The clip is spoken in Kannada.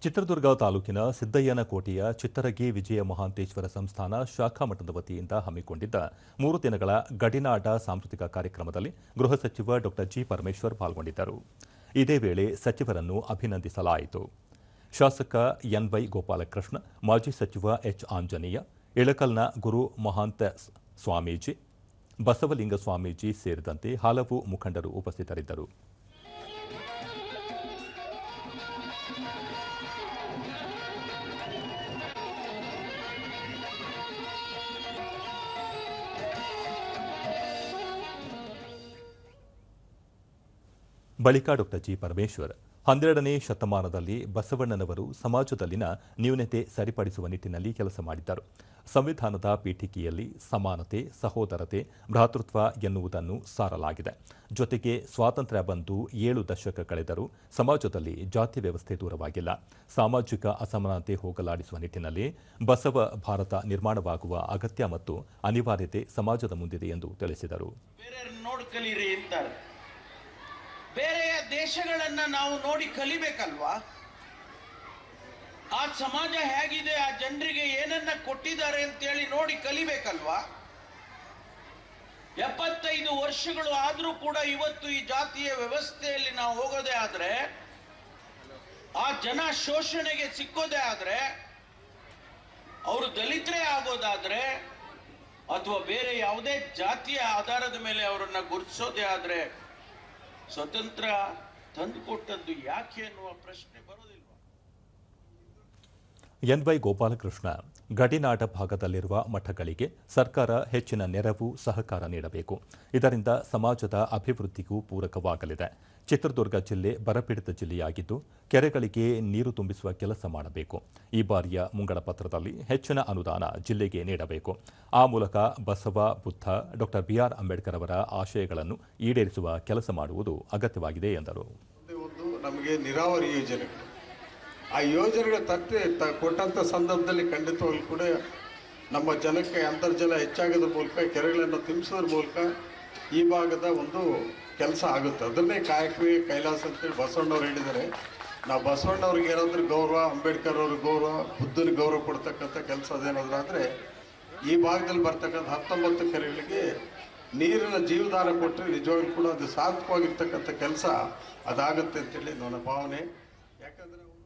ಚಿತ್ರದುರ್ಗ ತಾಲೂಕಿನ ಸಿದ್ದಯ್ಯನಕೋಟೆಯ ಚಿತ್ತರಗಿ ವಿಜಯ ಮಹಾಂತೇಶ್ವರ ಸಂಸ್ಥಾನ ಶಾಖಾ ಮಠದ ವತಿಯಿಂದ ಹಮ್ಮಿಕೊಂಡಿದ್ದ 3 ದಿನಗಳ ಗಡಿನಾಡ ಸಾಂಸ್ಕೃತಿಕ ಕಾರ್ಯಕ್ರಮದಲ್ಲಿ ಗೃಹ ಸಚಿವ ಡಾ ಜಿ ಪರಮೇಶ್ವರ್ ಪಾಲ್ಗೊಂಡಿದ್ದರು. ಇದೇ ವೇಳೆ ಸಚಿವರನ್ನು ಅಭಿನಂದಿಸಲಾಯಿತು. ಶಾಸಕ ಎನ್ವೈ ಗೋಪಾಲಕೃಷ್ಣ, ಮಾಜಿ ಸಚಿವ ಎಚ್ ಆಂಜನೇಯ, ಇಳಕಲ್ನ ಗುರು ಮಹಾಂತ ಸ್ವಾಮೀಜಿ, ಬಸವಲಿಂಗ ಸ್ವಾಮೀಜಿ ಸೇರಿದಂತೆ ಹಲವು ಮುಖಂಡರು ಉಪಸ್ಥಿತರಿದ್ದರು. ಬಳಿಕ ಡಾ ಜಿ ಪರಮೇಶ್ವರ್ 12ನೇ ಶತಮಾನದಲ್ಲಿ ಬಸವಣ್ಣನವರು ಸಮಾಜದಲ್ಲಿನ ನ್ಯೂನತೆ ಸರಿಪಡಿಸುವ ನಿಟ್ಟಿನಲ್ಲಿ ಕೆಲಸ ಮಾಡಿದ್ದರು. ಸಂವಿಧಾನದ ಪೀಠಿಕೆಯಲ್ಲಿ ಸಮಾನತೆ, ಸಹೋದರತೆ, ಭ್ರಾತೃತ್ವ ಎನ್ನುವುದನ್ನು ಸಾರಲಾಗಿದೆ. ಜೊತೆಗೆ ಸ್ವಾತಂತ್ರ್ಯ ಬಂದು 7 ದಶಕ ಕಳೆದರೂ ಸಮಾಜದಲ್ಲಿ ಜಾತಿ ವ್ಯವಸ್ಥೆ ದೂರವಾಗಿಲ್ಲ. ಸಾಮಾಜಿಕ ಅಸಮಾನತೆ ಹೋಗಲಾಡಿಸುವ ನಿಟ್ಟಿನಲ್ಲಿ ಬಸವ ಭಾರತ ನಿರ್ಮಾಣವಾಗುವ ಅಗತ್ಯ ಮತ್ತು ಅನಿವಾರ್ಯತೆ ಸಮಾಜದ ಮುಂದಿದೆ ಎಂದು ತಿಳಿಸಿದರು. ಬೇರೆಯ ದೇಶಗಳನ್ನ ನಾವು ನೋಡಿ ಕಲಿಬೇಕಲ್ವಾ? ಆ ಸಮಾಜ ಹೇಗಿದೆ, ಆ ಜನರಿಗೆ ಏನನ್ನ ಕೊಟ್ಟಿದ್ದಾರೆ ಅಂತೇಳಿ ನೋಡಿ ಕಲಿಬೇಕಲ್ವಾ? 75 ವರ್ಷಗಳು ಆದ್ರೂ ಕೂಡ ಇವತ್ತು ಈ ಜಾತಿಯ ವ್ಯವಸ್ಥೆಯಲ್ಲಿ ನಾವು ಹೋಗೋದೇ ಆದ್ರೆ, ಆ ಜನ ಶೋಷಣೆಗೆ ಸಿಕ್ಕೋದೇ ಆದ್ರೆ, ಅವರು ದಲಿತರೇ ಆಗೋದಾದ್ರೆ ಅಥವಾ ಬೇರೆ ಯಾವುದೇ ಜಾತಿಯ ಆಧಾರದ ಮೇಲೆ ಅವರನ್ನ ಗುರುತಿಸೋದೇ ಆದ್ರೆ ಸ್ವತಂತ್ರ ತಂದುಕೊಟ್ಟದ್ದು ಯಾಕೆ ಎನ್ನುವ ಪ್ರಶ್ನೆ ಬರೋದಿಲ್ವಾ? ಎನ್ವೈ ಗೋಪಾಲಕೃಷ್ಣ, ಗಡಿನಾಡ ಭಾಗದಲ್ಲಿರುವ ಮಠಗಳಿಗೆ ಸರ್ಕಾರ ಹೆಚ್ಚಿನ ನೆರವು ಸಹಕಾರ ನೀಡಬೇಕು. ಇದರಿಂದ ಸಮಾಜದ ಅಭಿವೃದ್ಧಿಗೂ ಪೂರಕವಾಗಲಿದೆ. ಚಿತ್ರದುರ್ಗ ಜಿಲ್ಲೆ ಬರಪೀಡಿತ ಜಿಲ್ಲೆಯಾಗಿದ್ದು ಕೆರೆಗಳಿಗೆ ನೀರು ತುಂಬಿಸುವ ಕೆಲಸ ಮಾಡಬೇಕು. ಈ ಬಾರಿಯ ಮುಂಗಡ ಪತ್ರದಲ್ಲಿ ಹೆಚ್ಚಿನ ಅನುದಾನ ಜಿಲ್ಲೆಗೆ ನೀಡಬೇಕು. ಆ ಮೂಲಕ ಬಸವ, ಬುದ್ಧ, ಡಾ ಬಿಆರ್ ಅಂಬೇಡ್ಕರ್ ಅವರ ಆಶಯಗಳನ್ನು ಈಡೇರಿಸುವ ಕೆಲಸ ಮಾಡುವುದು ಅಗತ್ಯವಾಗಿದೆ ಎಂದರು. ನಮಗೆ ನೀರಾವರಿ ಯೋಜನೆಗಳು, ಆ ಯೋಜನೆಗಳ ಕೊಟ್ಟಂಥ ಸಂದರ್ಭದಲ್ಲಿ ಖಂಡಿತವಾಗ್ಲೂ ಕೂಡ ನಮ್ಮ ಜನಕ್ಕೆ ಅಂತರ್ಜಲ ಹೆಚ್ಚಾಗೋದ್ರ ಮೂಲಕ, ಕೆರೆಗಳನ್ನು ತುಂಬಿಸೋದ್ರ ಮೂಲಕ ಈ ಭಾಗದ ಒಂದು ಕೆಲಸ ಆಗುತ್ತೆ. ಅದನ್ನೇ ಕಾಯಕವೇ ಕೈಲಾಸ ಅಂತೇಳಿ ಬಸವಣ್ಣವ್ರು ಹೇಳಿದ್ದಾರೆ. ನಾವು ಬಸವಣ್ಣವ್ರಿಗೆ ಏನಾದರೂ ಗೌರವ, ಅಂಬೇಡ್ಕರ್ ಅವ್ರಿಗೆ ಗೌರವ, ಬುದ್ಧನಿಗೆ ಗೌರವ ಕೊಡ್ತಕ್ಕಂಥ ಕೆಲಸ ಅದೇನಾದರೂ ಆದರೆ ಈ ಭಾಗದಲ್ಲಿ ಬರ್ತಕ್ಕಂಥ 19 ಕೆರೆಗಳಿಗೆ ನೀರಿನ ಜೀವದಾನ ಕೊಟ್ಟರೆ ನಿಜವಾಗ್ಲೂ ಕೂಡ ಅದು ಸಾರ್ಥಕವಾಗಿರ್ತಕ್ಕಂಥ ಕೆಲಸ ಅದಾಗುತ್ತೆ ಅಂತೇಳಿ ನನ್ನ ಭಾವನೆ. ಯಾಕಂದರೆ